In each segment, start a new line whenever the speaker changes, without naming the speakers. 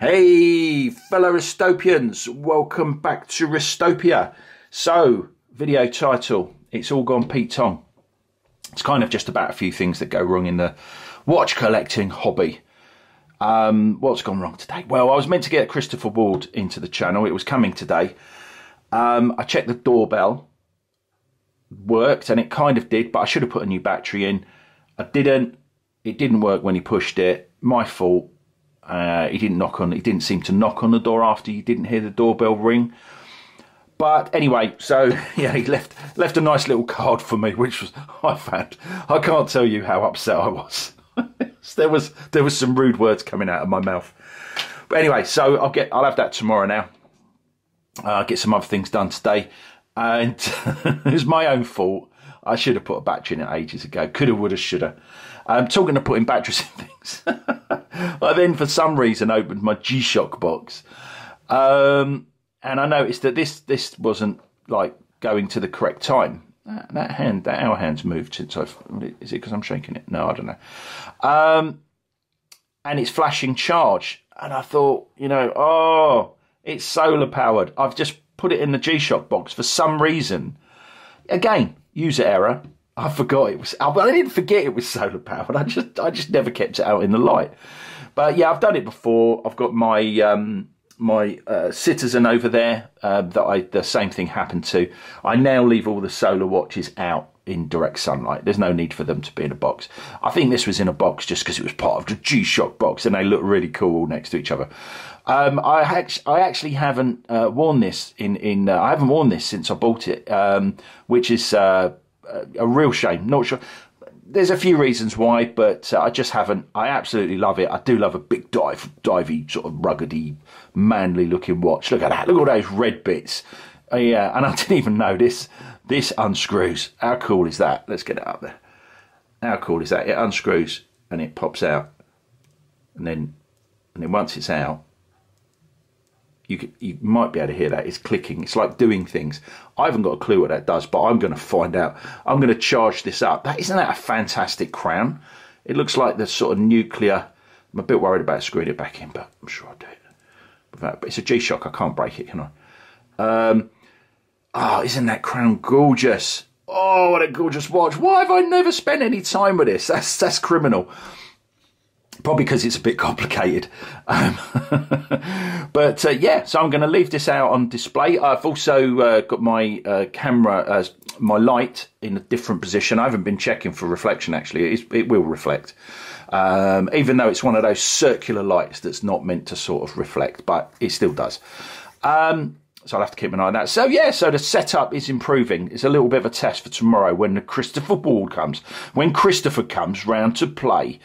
Hey fellow Ristopians, welcome back to Ristopia. So, video title, it's all gone Pete Tong. It's kind of just about a few things that go wrong in the watch collecting hobby. What's gone wrong today? Well, I was meant to get Christopher Ward into the channel. It was coming today. I checked the doorbell, worked, and it kind of did, but I should have put a new battery in. I didn't. It didn't work when he pushed it. My fault. He didn't seem to knock on the door after you didn't hear the doorbell ring. But anyway, so yeah, he left a nice little card for me, which was I can't tell you how upset I was. there was some rude words coming out of my mouth. But anyway, so I'll have that tomorrow now. I'll get some other things done today, and it was my own fault. I should have put a battery in it ages ago. Coulda, woulda, shoulda. Talking of putting batteries in things, I then for some reason opened my G-Shock box, and I noticed that this wasn't like going to the correct time. Our hand's moved since I've. Is it because I'm shaking it? No, I don't know. And it's flashing charge, and I thought, oh, it's solar powered. I've just put it in the G-Shock box for some reason. Again, user error. I forgot it was. Well, I didn't forget it was solar powered. I just never kept it out in the light. But yeah, I've done it before. I've got my Citizen over there the same thing happened to. I now leave all the solar watches out in direct sunlight. There's no need for them to be in a box. I think this was in a box just because it was part of the G-Shock box, and they look really cool all next to each other. I actually haven't worn this I haven't worn this since I bought it, which is a real shame. Not sure. There's a few reasons why, but I just haven't. I absolutely love it. I do love a big divey, sort of ruggedy, manly looking watch. Look at that. Look at all those red bits. Yeah, and I didn't even know this unscrews. How cool is that? Let's get it up there. How cool is that? It unscrews and it pops out, and then once it's out, you might be able to hear that. It's clicking. It's like doing things. I haven't got a clue what that does, but I'm going to find out. I'm going to charge this up. Isn't that a fantastic crown? It looks like the sort of nuclear. I'm a bit worried about screwing it back in, but I'm sure I'll do it. But it's a G-Shock. I can't break it, can I? Oh, isn't that crown gorgeous? Oh, what a gorgeous watch. Why have I never spent any time with this? That's criminal. Probably because it's a bit complicated. But yeah, so I'm going to leave this out on display. I've also got my camera, my light in a different position. I haven't been checking for reflection, actually. It will reflect. Even though it's one of those circular lights that's not meant to sort of reflect, but it still does. So I'll have to keep an eye on that. So yeah, so the setup is improving. It's a little bit of a test for tomorrow when the Christopher Ward comes. When Christopher comes round to play.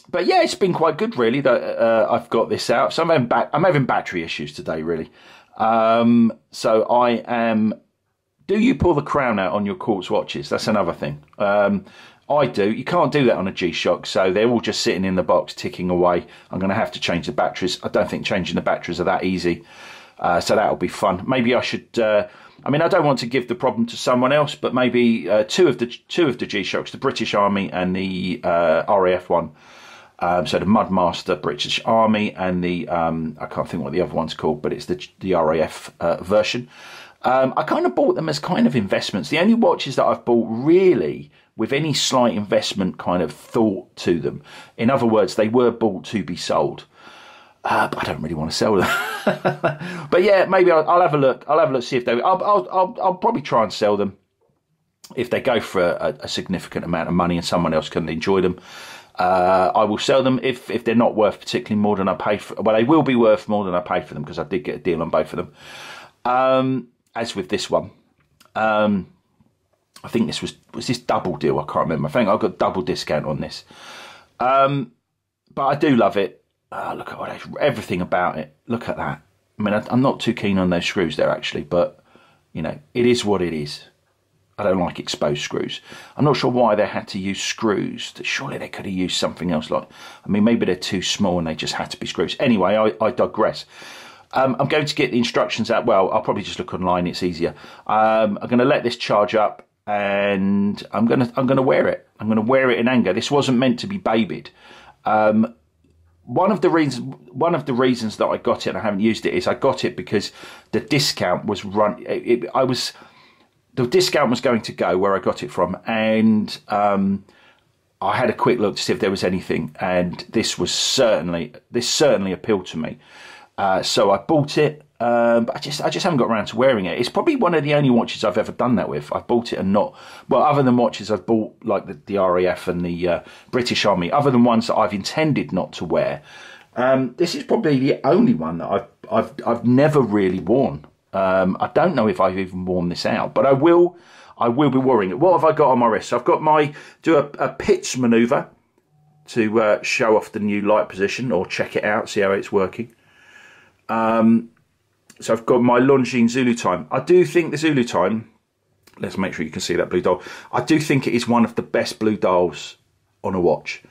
But yeah, it's been quite good, really, that I've got this out. So I'm having battery issues today, really. So I am. Do you pull the crown out on your quartz watches? That's another thing. I do. You can't do that on a G-Shock, so they're all just sitting in the box, ticking away. I'm going to have to change the batteries. I don't think changing the batteries are that easy. So that'll be fun. Maybe I should. I mean, I don't want to give the problem to someone else, but maybe two of the G-Shocks, the British Army and the RAF one. So the Mudmaster British Army and the I can't think what the other one's called, but it's the RAF version. I kind of bought them as kind of investments. The only watches that I've bought really with any slight investment kind of thought to them. In other words, they were bought to be sold. But I don't really want to sell them. But yeah, maybe I'll have a look. I'll have a look, see if they. I'll probably try and sell them if they go for a significant amount of money and someone else can enjoy them. I will sell them if they're not worth particularly more than I paid for. Well, they will be worth more than I paid for them because I did get a deal on both of them. As with this one, I think this was this double deal. I can't remember. I think I got double discount on this. But I do love it. Look at everything about it. Look at that. I mean, I'm not too keen on those screws there actually, but it is what it is. I don't like exposed screws. I'm not sure why they had to use screws. Surely they could have used something else. Maybe they're too small and they just had to be screws. Anyway, I digress. I'm going to get the instructions out. Well, I'll probably just look online. It's easier. I'm going to let this charge up, and I'm going to wear it. I'm going to wear it in anger. This wasn't meant to be babied. one of the reasons that I got it and I haven't used it is I got it because the discount was the discount was going to go where I got it from, and I had a quick look to see if there was anything, and this certainly appealed to me. So I bought it, but I just haven't got around to wearing it. It's probably one of the only watches I've ever done that with. I bought it and not, well, other than watches I've bought like the RAF and the British Army, other than ones that I've intended not to wear. This is probably the only one that I've never really worn. I don't know if I've even worn this out, but I will be wearing it. What have I got on my wrist? So I've got a pitch manoeuvre to show off the new light position, or check it out, see how it's working. So I've got my Longines Zulu time. I do think the Zulu time, let's make sure you can see that blue dial. I do think it is one of the best blue dials on a watch.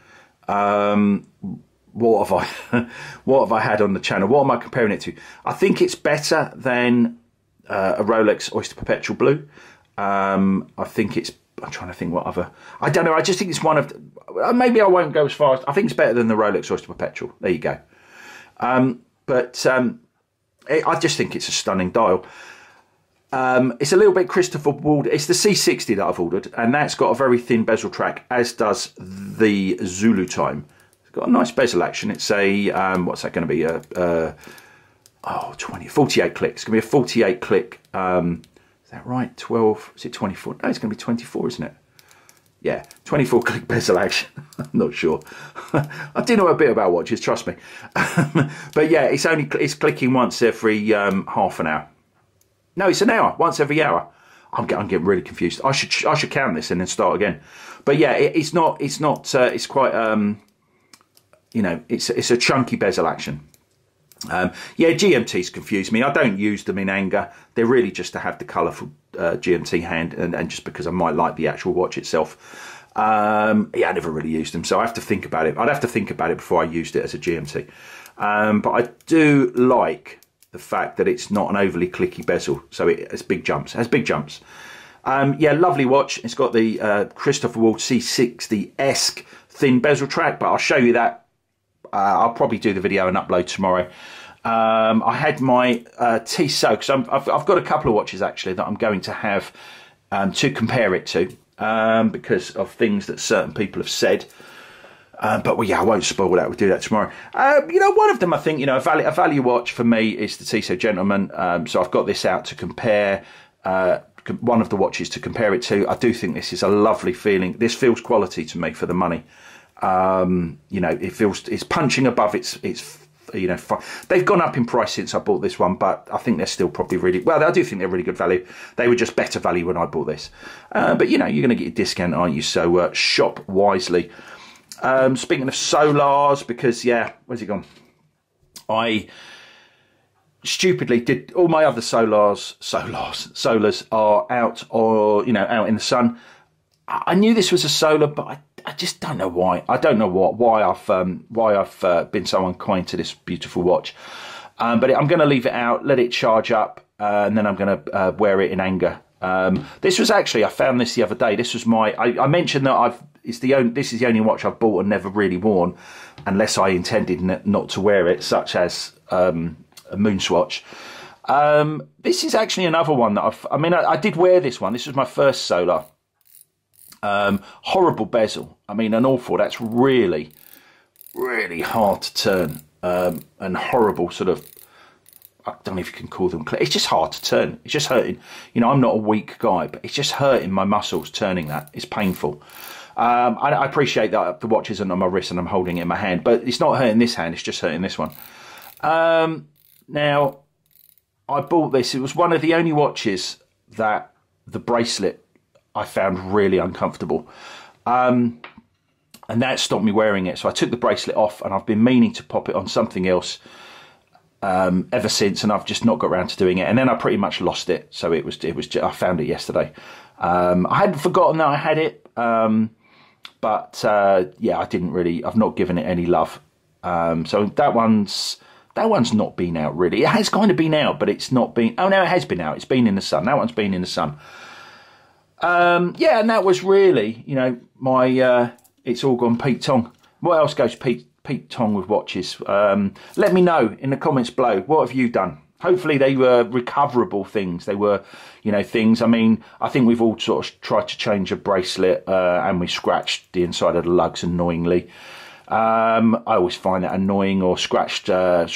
What have I had on the channel? What am I comparing it to? I think it's better than a Rolex Oyster Perpetual Blue. I think it's, I'm trying to think what other, I don't know, I just think it's one of, maybe I won't go as far as, I think it's better than the Rolex Oyster Perpetual. There you go. I just think it's a stunning dial. It's a little bit Christopher Ward. It's the C60 that I've ordered, and that's got a very thin bezel track, as does the Zulu time. It's got a nice bezel action. It's a, what's that going to be? 48 click. It's going to be a 48 click. Is that right? 12, is it 24? No, it's going to be 24, isn't it? Yeah, 24 click bezel action. I'm not sure. I do know a bit about watches, trust me. But yeah, it's clicking once every half an hour. No, it's an hour, once every hour. I'm getting really confused. I should count this and then start again. But yeah, it's quite you know, it's a chunky bezel action. Yeah, GMTs confuse me. I don't use them in anger. They're really just to have the colourful GMT hand, and just because I might like the actual watch itself. Yeah, I never really used them, so I have to think about it. I'd have to think about it before I used it as a GMT. But I do like the fact that it's not an overly clicky bezel, so it has big jumps. It has big jumps. Yeah, lovely watch. It's got the Christopher Ward C60-esque thin bezel track, but I'll show you that. I'll probably do the video and upload tomorrow. I had my Tissot, because I've got a couple of watches actually that I'm going to have to compare it to, because of things that certain people have said. But well, yeah, I won't spoil that. We'll do that tomorrow. You know, one of them, I think, you know, a value watch for me is the Tissot Gentleman. So I've got this out to compare, one of the watches to compare it to. I do think this is a lovely feeling. This feels quality to me for the money. You know, it's punching above its you know, they've gone up in price since I bought this one, but I think they're still probably really, well, I do think they're really good value. They were just better value when I bought this. But you know, you're going to get a discount, aren't you? So shop wisely. Speaking of Solars, because yeah, where's it gone? I stupidly did all my other solars are out, or you know, out in the sun. I knew this was a solar, but I just don't know why. I don't know why I've been so unkind to this beautiful watch. But I'm going to leave it out, let it charge up, and then I'm going to wear it in anger. This was actually, I found this the other day. This was I mentioned that this is the only watch I've bought and never really worn, unless I intended not to wear it, such as a Moonswatch. This is actually another one that I did wear this one. This was my first solar. Horrible bezel. I mean, an awful. That's really, really hard to turn. And horrible sort of, I don't know if you can call them, it's just hard to turn. It's just hurting. You know, I'm not a weak guy, but it's just hurting my muscles turning that. It's painful. I appreciate that the watch isn't on my wrist and I'm holding it in my hand, but it's not hurting this hand, it's just hurting this one. Now, I bought this. It was one of the only watches that the bracelet I found really uncomfortable. And that stopped me wearing it. So I took the bracelet off, and I've been meaning to pop it on something else ever since, and I've just not got around to doing it. And then I pretty much lost it. So it was I found it yesterday. I hadn't forgotten that I had it, but yeah, I've not given it any love. So that one's not been out really. It has kind of been out, but it's not been. Oh no, it has been out. It's been in the sun. That one's been in the sun. Yeah, and that was really, you know, my It's All Gone Pete Tong. What else goes Pete Pete Tong with watches. Let me know in the comments below, what have you done? Hopefully they were recoverable things. They were, you know, things. I mean, I think we've all sort of tried to change a bracelet and we scratched the inside of the lugs annoyingly. I always find that annoying, or scratched a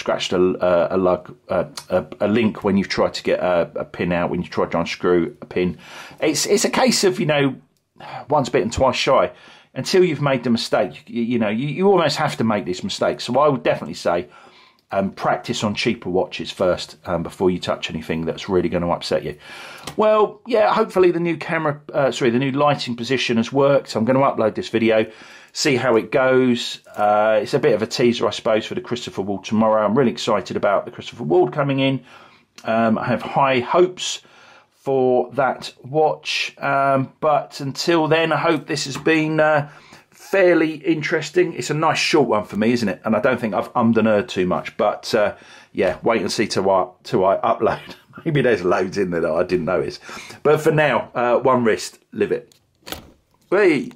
lug, a link when you've tried to get a pin out, when you try to unscrew a pin. It's a case of, you know, once bitten, twice shy. Until you've made the mistake, you know, you almost have to make these mistakes. So I would definitely say, practice on cheaper watches first before you touch anything that's really going to upset you. Well, yeah, hopefully the new the new lighting position has worked. I'm going to upload this video, see how it goes. It's a bit of a teaser, I suppose, for the Christopher Ward tomorrow. I'm really excited about the Christopher Ward coming in. I have high hopes for that watch, but until then, I hope this has been fairly interesting. It's a nice short one for me, isn't it? And I don't think I've and erred too much, but yeah, wait and see till I upload. Maybe there's loads in there that I didn't notice, but for now, one wrist, live it. Hey.